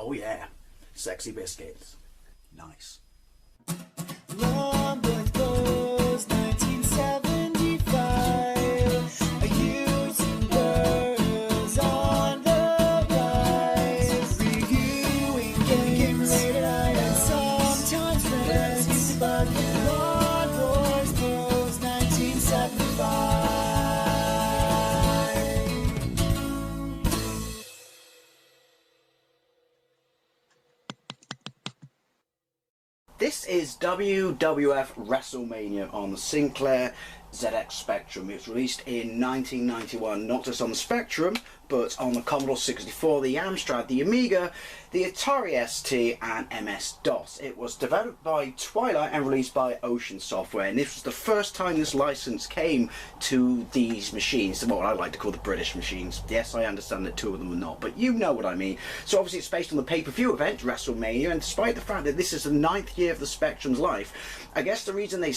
Oh yeah, sexy biscuits. Nice. Long Boys, 1975. YouTubers on the rise. Reviewing games late at night and sometimes friends. But Long Boys, 1975. This is WWF Wrestlemania on the Sinclair ZX Spectrum. It was released in 1991, not just on the Spectrum, but on the Commodore 64, the Amstrad, the Amiga, the Atari ST, and MS-DOS. It was developed by Twilight and released by Ocean Software, and this was the first time this license came to these machines, what I like to call the British machines. Yes, I understand that two of them are not, but you know what I mean. So obviously it's based on the pay-per-view event, WrestleMania, and despite the fact that this is the 9th year of the Spectrum's life, I guess the reason they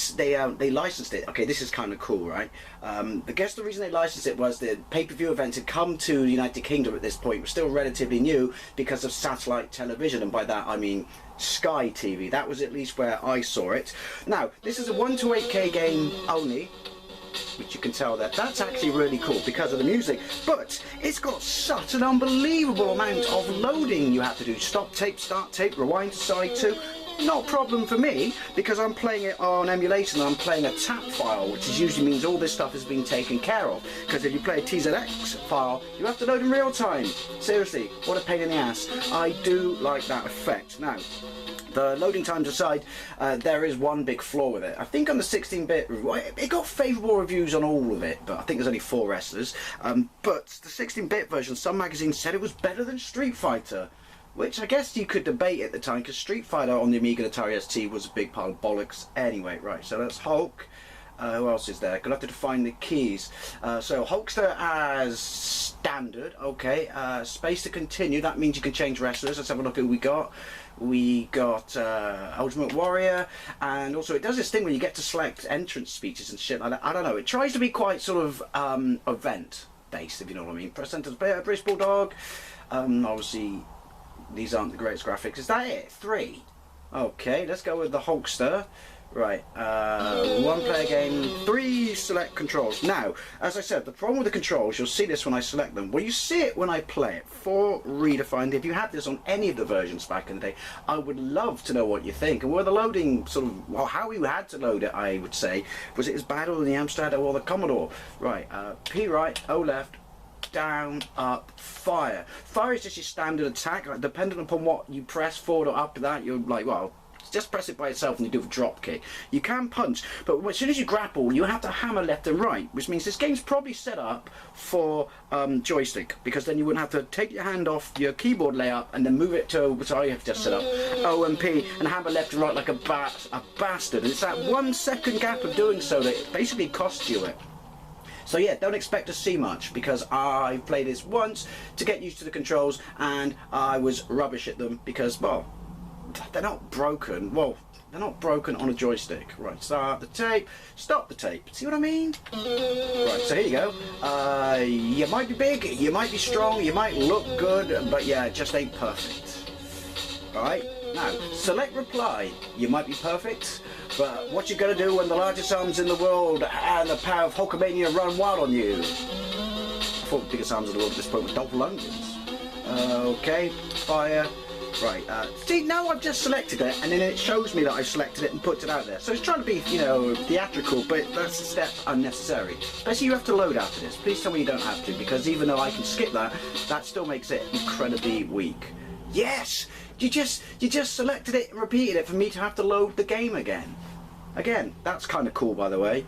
licensed it, okay, this is kind of cool, right? I guess the reason they licensed it was the pay-per-view event had come to the United Kingdom at this point. It was still relatively new because of satellite television, and by that I mean Sky TV. That was at least where I saw it. Now, this is a 1 to 8K game only, which you can tell that's actually really cool because of the music, but it's got such an unbelievable amount of loading you have to do. Stop tape, start tape, rewind to side 2. Not a problem for me because I'm playing it on emulation and I'm playing a TAP file, which usually means all this stuff has been taken care of, because if you play a TZX file you have to load in real time. Seriously, what a pain in the ass. I do like that effect. Now, the loading times aside, there is one big flaw with it. I think on the 16-bit, it got favourable reviews on all of it, but I think there's only 4 wrestlers. But the 16-bit version, some magazines said it was better than Street Fighter, which I guess you could debate at the time, because Street Fighter on the Amiga and Atari ST was a big pile of bollocks anyway. Right, so that's Hulk. Who else is there? Gonna have to define the keys. So Hulkster as standard, okay. Space to continue, that means you can change wrestlers. Let's have a look at who we got. We got Ultimate Warrior, and also it does this thing where you get to select entrance speeches and shit like that. I don't know, it tries to be quite sort of event based, if you know what I mean. Press enter to play British Bulldog. Obviously these aren't the greatest graphics. Is that it? 3? Okay, let's go with the Hulkster. Right, 1 player game, 3 select controls. Now, as I said, the problem with the controls, you'll see this when I select them. Well, you see it when I play it. 4 redefined. If you had this on any of the versions back in the day, I would love to know what you think. And where the loading sort of, well, how you had to load it, I would say, was it as bad on the Amstrad or the Commodore? Right, P right, O left, down, up, fire. Fire is just your standard attack. Like, depending upon what you press forward or up to that, you're like, well, just press it by itself and you do a drop kick. You can punch, but as soon as you grapple, you have to hammer left and right, which means this game's probably set up for joystick, because then you wouldn't have to take your hand off your keyboard layout and then move it to, which I have just set up, O and P, and hammer left and right like a bastard. And it's that 1 second gap of doing so that it basically costs you it. So yeah, don't expect to see much, because I played this once to get used to the controls and I was rubbish at them because, well, they're not broken. Well, they're not broken on a joystick. Right, start the tape, stop the tape. See what I mean? Right, so here you go. You might be big, you might be strong, you might look good, but yeah, it just ain't perfect. Alright, now, select reply. You might be perfect, but what you gonna do when the largest arms in the world and the power of Hulkamania run wild on you? I thought the biggest arms in the world at this point was Dolph Lundgren's. Okay, fire. Right, see, now I've just selected it, and then it shows me that I've selected it and put it out there. So it's trying to be, you know, theatrical, but that's a step unnecessary. Especially you have to load after this. Please tell me you don't have to, because even though I can skip that, that still makes it incredibly weak. Yes! You just selected it and repeated it for me to have to load the game again. Again, that's kind of cool, by the way.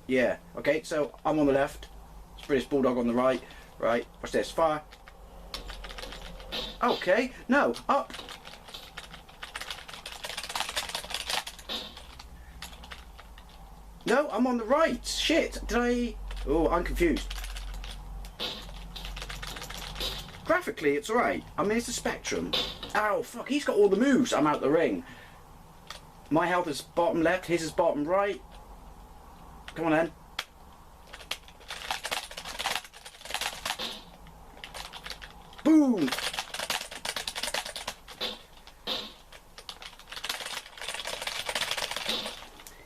Yeah, okay, so I'm on the left, it's British Bulldog on the right. Right, watch this, fire. Okay, no, up. No, I'm on the right. Shit, did I? Oh, I'm confused. Graphically, it's alright. I mean, it's a Spectrum. Ow, fuck, he's got all the moves. I'm out the ring. My health is bottom left, his is bottom right. Come on then. Boom!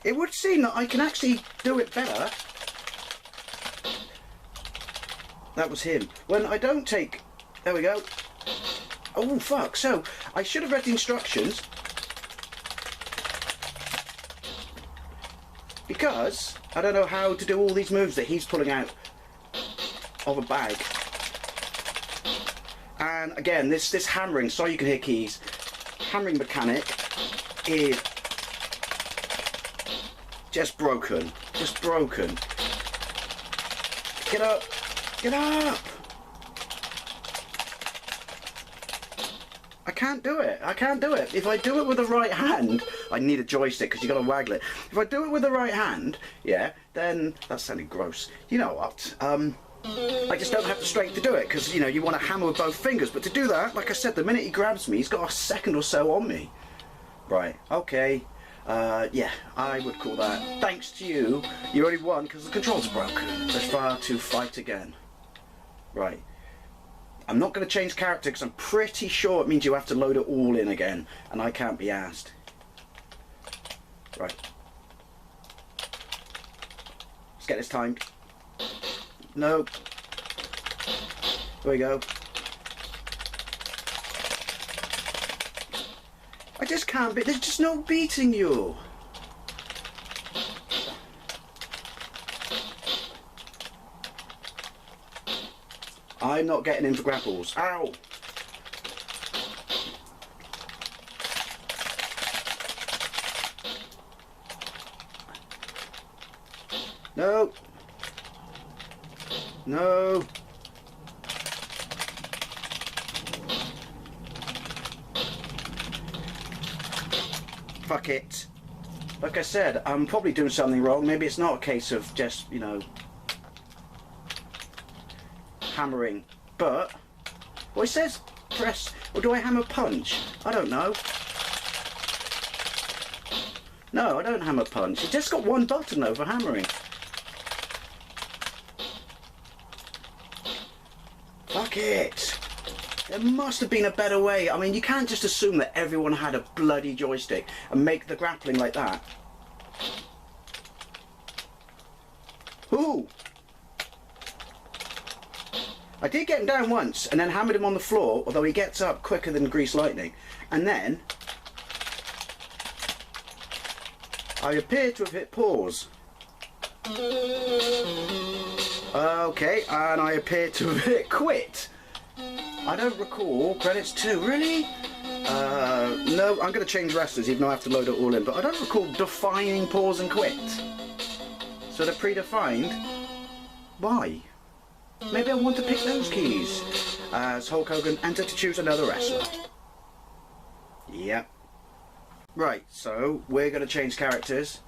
It would seem that I can actually do it better. That was him. When I don't take... There we go. Oh, fuck. So, I should have read the instructions. Because I don't know how to do all these moves that he's pulling out of a bag. And again, this hammering, sorry you can hear keys, hammering mechanic is just broken. Just broken. Get up! Get up! I can't do it. I can't do it. If I do it with the right hand, I need a joystick because you got to waggle it. If I do it with the right hand, yeah, then that sounded gross. You know what? I just don't have the strength to do it because, you know, you want to hammer with both fingers. But to do that, like I said, the minute he grabs me, he's got a second or so on me. Right, okay. Yeah, I would call that. Thanks to you, you only won because the controls are broken. Let's try to fight again. Right. I'm not going to change character because I'm pretty sure it means you have to load it all in again. And I can't be asked. Right. Let's get this timed. No. There we go. I just can't beat. There's just no beating you. I'm not getting in for grapples. Ow! No! No! Fuck it. Like I said, I'm probably doing something wrong. Maybe it's not a case of just, you know, hammering. But, well, it says press, or do I hammer punch? I don't know. No, I don't hammer punch. It's just got one button though for hammering. Fuck it. There must have been a better way. I mean, you can't just assume that everyone had a bloody joystick and make the grappling like that. Ooh! I did get him down once and then hammered him on the floor, although he gets up quicker than Grease Lightning. And then I appear to have hit pause. Okay, and I appear to have hit quit. I don't recall credits 2, really? No, I'm going to change wrestlers even though I have to load it all in, but I don't recall defining pause and quit. So they're predefined. Why? Maybe I want to pick those keys. As Hulk Hogan entered to choose another wrestler. Yep. Right, so we're going to change characters.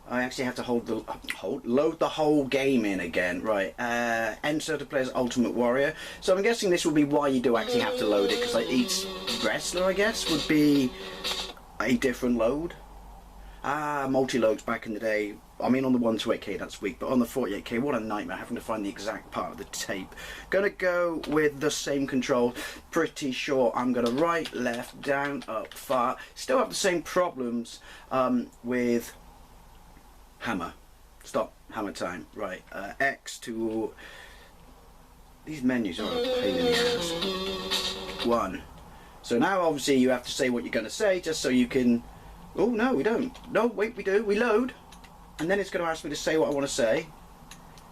I actually have to load the whole game in again. Right, enter to play as Ultimate Warrior. So I'm guessing this will be why you do actually have to load it, because like each wrestler, I guess, would be a different load. Multi-loads back in the day. I mean, on the 128K that's weak, but on the 48K, what a nightmare having to find the exact part of the tape. Gonna go with the same control. Pretty sure I'm gonna right, left, down, up, far. Still have the same problems with hammer. Stop. Hammer time. Right. X to... These menus are a pain in the ass. 1. So now obviously you have to say what you're going to say just so you can... Oh, no, we don't. No, wait, we do. We load. And then it's going to ask me to say what I want to say.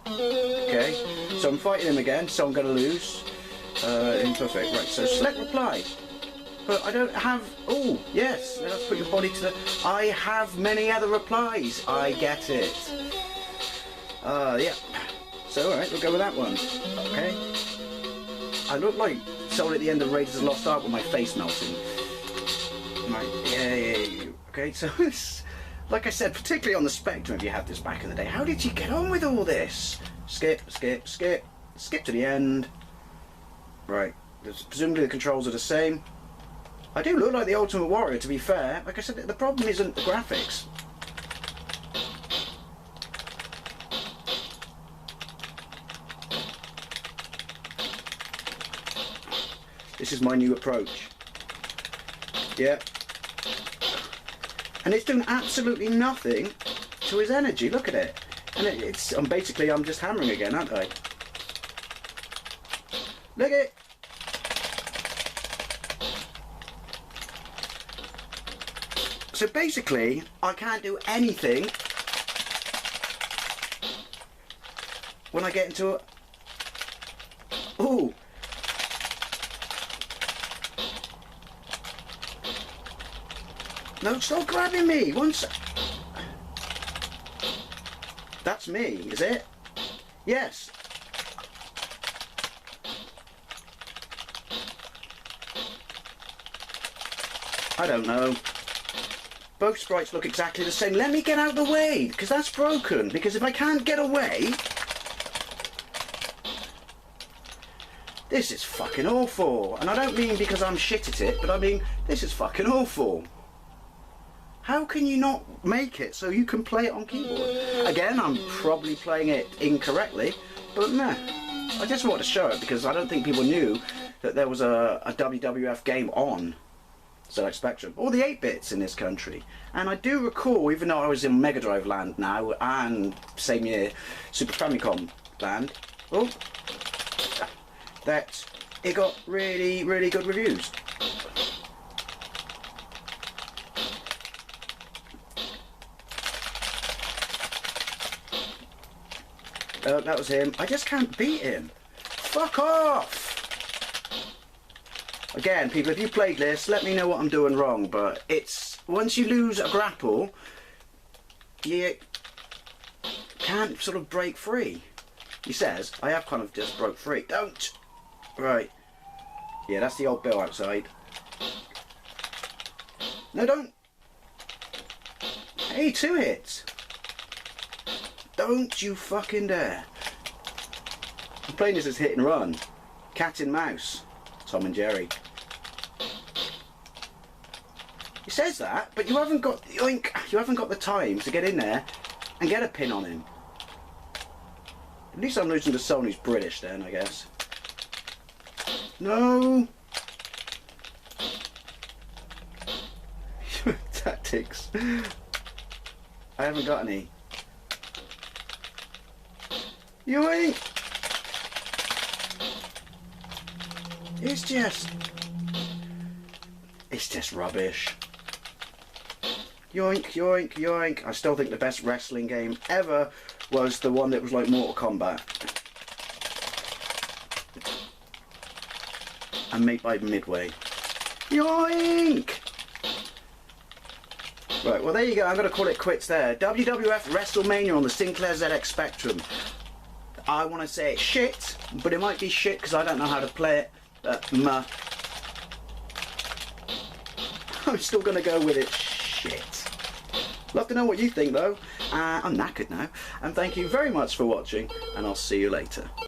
Okay. So I'm fighting him again, so I'm going to lose. Imperfect. Right, so select reply. But I don't have... Oh, yes. Let us put your body to the... I have many other replies. I get it. Yeah. So, alright, we'll go with that one. Okay. I look like someone at the end of Raiders of the Lost Ark with my face melting. Right, yeah. Okay, so this... Like I said, particularly on the Spectrum, if you had this back in the day, how did you get on with all this? Skip, skip, skip. Skip to the end. Right. Presumably the controls are the same. I do look like the Ultimate Warrior, to be fair. Like I said, the problem isn't the graphics. This is my new approach. Yeah. And it's doing absolutely nothing to his energy. Look at it. And I'm just hammering again, aren't I? Look at it. So basically, I can't do anything when I get into a... Ooh. No, stop grabbing me. Once. That's me, is it? Yes. I don't know. Both sprites look exactly the same. Let me get out of the way, because that's broken. Because if I can't get away... This is fucking awful. And I don't mean because I'm shit at it, but I mean, this is fucking awful. How can you not make it so you can play it on keyboard? Again, I'm probably playing it incorrectly, but no. I just want to show it because I don't think people knew that there was a WWF game on ZX Spectrum, or the 8-bits in this country. And I do recall, even though I was in Mega Drive land now, and same year, Super Famicom land, that it got really, really good reviews. That was him. I just can't beat him. Fuck off! Again, people, if you played this, let me know what I'm doing wrong, but it's... Once you lose a grapple, you can't sort of break free. He says, I have kind of just broke free. Don't! Right. Yeah, that's the old Bill outside. No, don't! Hey, 2 hits! Don't you fucking dare. I'm playing this as hit and run. Cat and mouse. Tom and Jerry. He says that, but you haven't got the time to get in there and get a pin on him. At least I'm losing to someone who's British then, I guess. No. Tactics. I haven't got any. Yoink! It's just rubbish. Yoink, yoink, yoink. I still think the best wrestling game ever was the one that was like Mortal Kombat. And made by Midway. Yoink! Right, well there you go. I'm going to call it quits there. WWF Wrestlemania on the Sinclair ZX Spectrum. I want to say it's shit, but it might be shit because I don't know how to play it. I'm still going to go with it. Shit. Love to know what you think though. I'm knackered now. And thank you very much for watching, and I'll see you later.